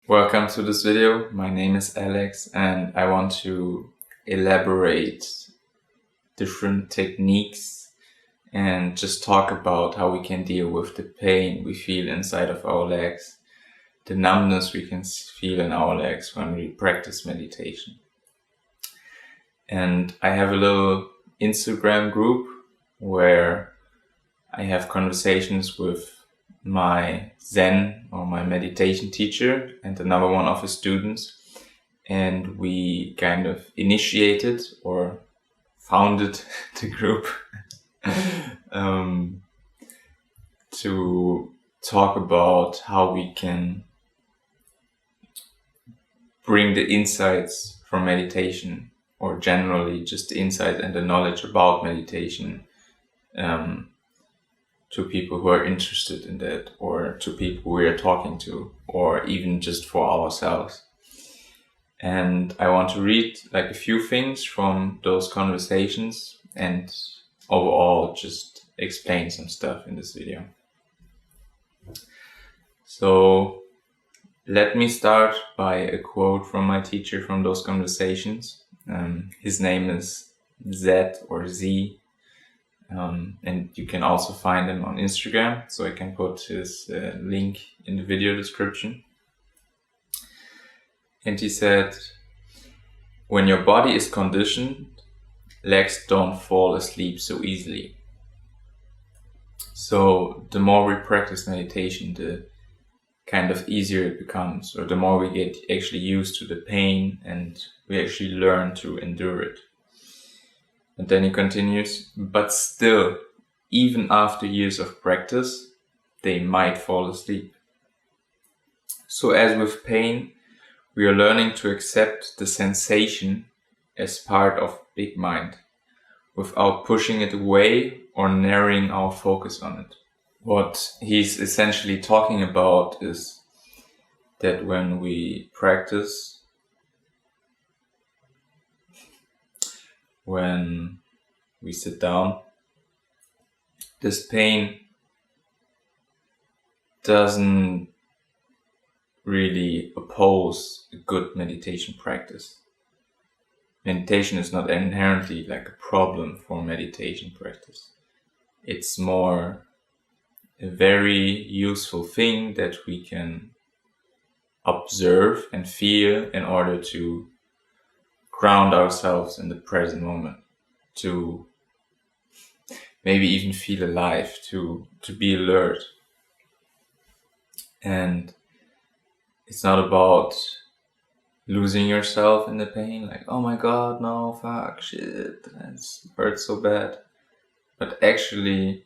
Welcome to this video. My name is Alex and I want to elaborate different techniques and just talk about how we can deal with the pain we feel inside of our legs, the numbness we can feel in our legs when we practice meditation. And I have a little Instagram group where I have conversations with my Zen or my meditation teacher and another one of his students, and we kind of initiated or founded the group to talk about how we can bring the insights from meditation, or generally just the insight and the knowledge about meditation, to people who are interested in that, or to people we are talking to, or even just for ourselves. And I want to read like a few things from those conversations and overall just explain some stuff in this video. So let me start by a quote from my teacher from those conversations. His name is Z or Z. And you can also find him on Instagram, so I can put his link in the video description. And he said, when your body is conditioned, legs don't fall asleep so easily. So the more we practice meditation, the kind of easier it becomes, or the more we get actually used to the pain and we actually learn to endure it. And then he continues, but still, even after years of practice, they might fall asleep. So as with pain, we are learning to accept the sensation as part of big mind, without pushing it away or narrowing our focus on it. What he's essentially talking about is that when we practice, when we sit down, this pain doesn't really oppose a good meditation practice. Meditation is not inherently like a problem for meditation practice. It's more a very useful thing that we can observe and feel in order to ground ourselves in the present moment, to maybe even feel alive, to be alert. And it's not about losing yourself in the pain, like, oh my god, no, fuck, shit, it hurts so bad. But actually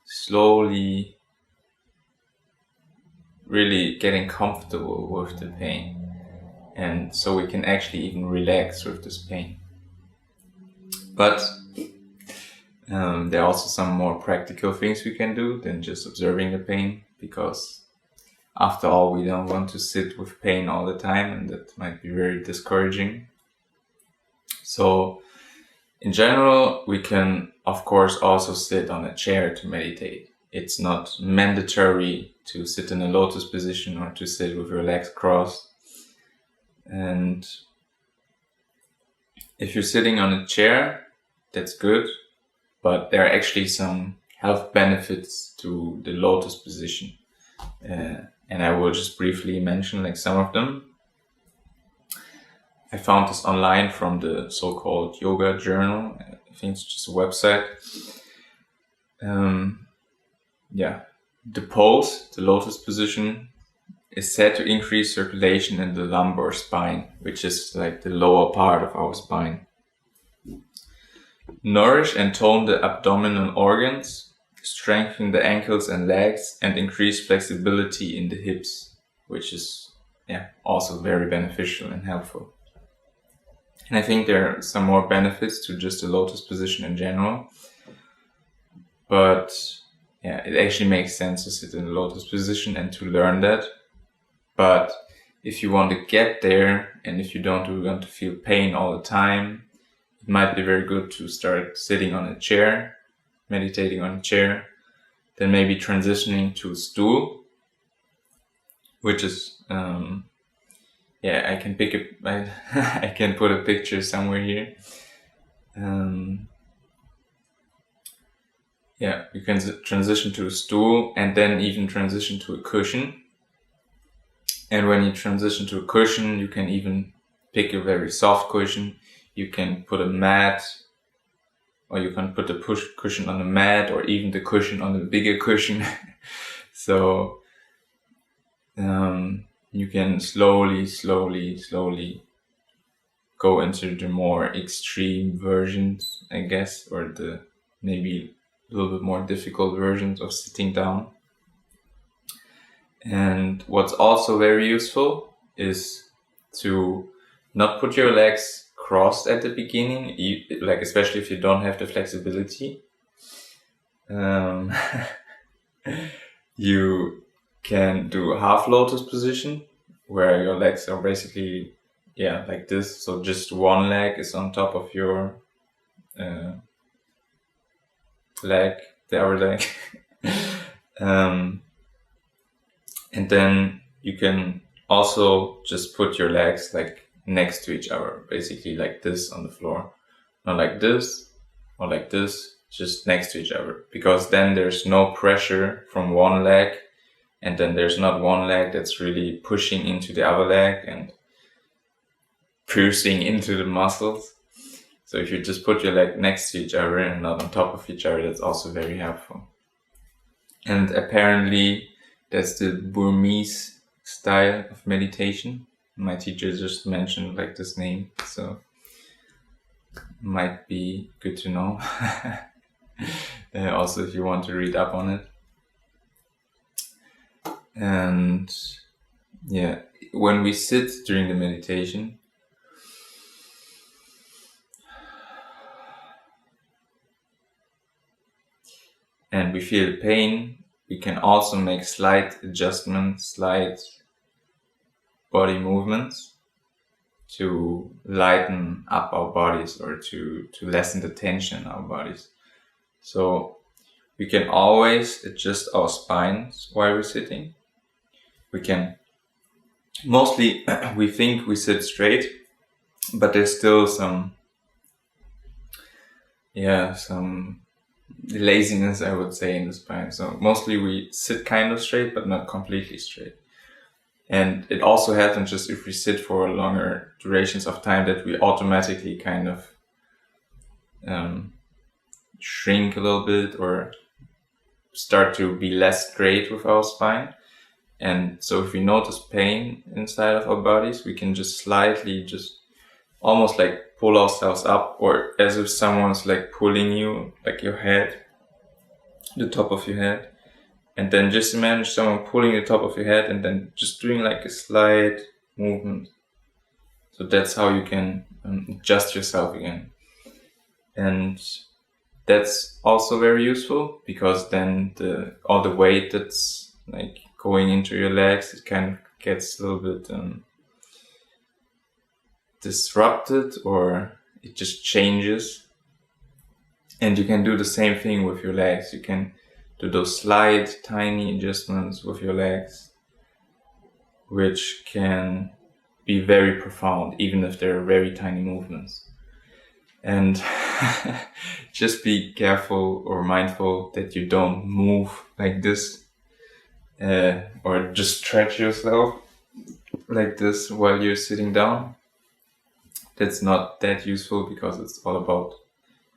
slowly really getting comfortable with the pain. And so we can actually even relax with this pain. But there are also some more practical things we can do than just observing the pain, because after all, we don't want to sit with pain all the time, and that might be very discouraging. So in general, we can of course also sit on a chair to meditate. It's not mandatory to sit in a lotus position or to sit with your legs crossed. And if you're sitting on a chair, that's good, but there are actually some health benefits to the lotus position. And I will just briefly mention like some of them. I found this online from the so-called yoga journal. I think it's just a website. The pose, the lotus position, is said to increase circulation in the lumbar spine, which is like the lower part of our spine. Nourish and tone the abdominal organs, strengthen the ankles and legs, and increase flexibility in the hips, which is also very beneficial and helpful. And I think there are some more benefits to just the lotus position in general. But it actually makes sense to sit in the lotus position and to learn that. But if you want to get there, and if you don't want to feel pain all the time, it might be very good to start sitting on a chair, meditating on a chair, then maybe transitioning to a stool, which is I can pick I can put a picture somewhere here. You can transition to a stool and then even transition to a cushion. And when you transition to a cushion, you can even pick a very soft cushion. You can put a mat, or you can put the cushion on the mat, or even the cushion on the bigger cushion. So you can slowly go into the more extreme versions, I guess, or the maybe a little bit more difficult versions of sitting down. And what's also very useful is to not put your legs crossed at the beginning, like especially if you don't have the flexibility. You can do a half lotus position where your legs are basically like this. So just one leg is on top of your leg, the other leg. And then you can also just put your legs like next to each other, basically like this on the floor. Not like this or like this, just next to each other. Because then there's no pressure from one leg, and then there's not one leg that's really pushing into the other leg and piercing into the muscles. So if you just put your leg next to each other and not on top of each other, that's also very helpful. And apparently that's the Burmese style of meditation. My teacher just mentioned like this name, so might be good to know. Also, if you want to read up on it. And when we sit during the meditation, and we feel pain, we can also make slight adjustments, slight body movements to lighten up our bodies or to lessen the tension in our bodies. So we can always adjust our spines while we're sitting. We can mostly, we think we sit straight, but there's still some laziness, I would say, in the spine. So mostly we sit kind of straight, but not completely straight. And it also happens just if we sit for longer durations of time that we automatically kind of shrink a little bit or start to be less straight with our spine. And so if we notice pain inside of our bodies, we can just slightly, just almost like pull ourselves up, or as if someone's like pulling you, like your head, the top of your head. And then just imagine someone pulling the top of your head and then just doing like a slight movement. So that's how you can adjust yourself again. And that's also very useful, because then all the weight that's like going into your legs, it kind of gets a little bit disrupted, or it just changes. And you can do the same thing with your legs. You can do those slight, tiny adjustments with your legs, which can be very profound, even if they're very tiny movements. And just be careful or mindful that you don't move like this, or just stretch yourself like this while you're sitting down. That's not that useful, because it's all about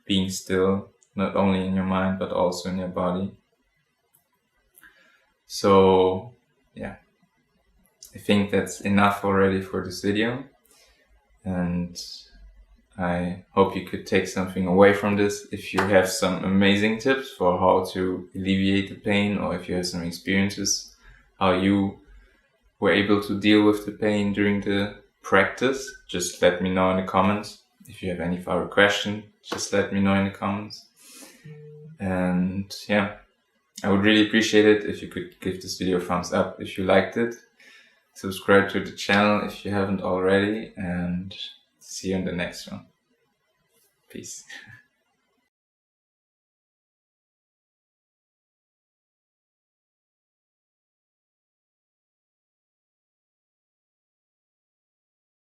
being still, not only in your mind, but also in your body. So, I think that's enough already for this video. And I hope you could take something away from this. If you have some amazing tips for how to alleviate the pain, or if you have some experiences, how you were able to deal with the pain during the practice, just let me know in the comments. If you have any further questions, just let me know in the comments. And I would really appreciate it if you could give this video a thumbs up if you liked it. Subscribe to the channel if you haven't already, and see you in the next one. Peace.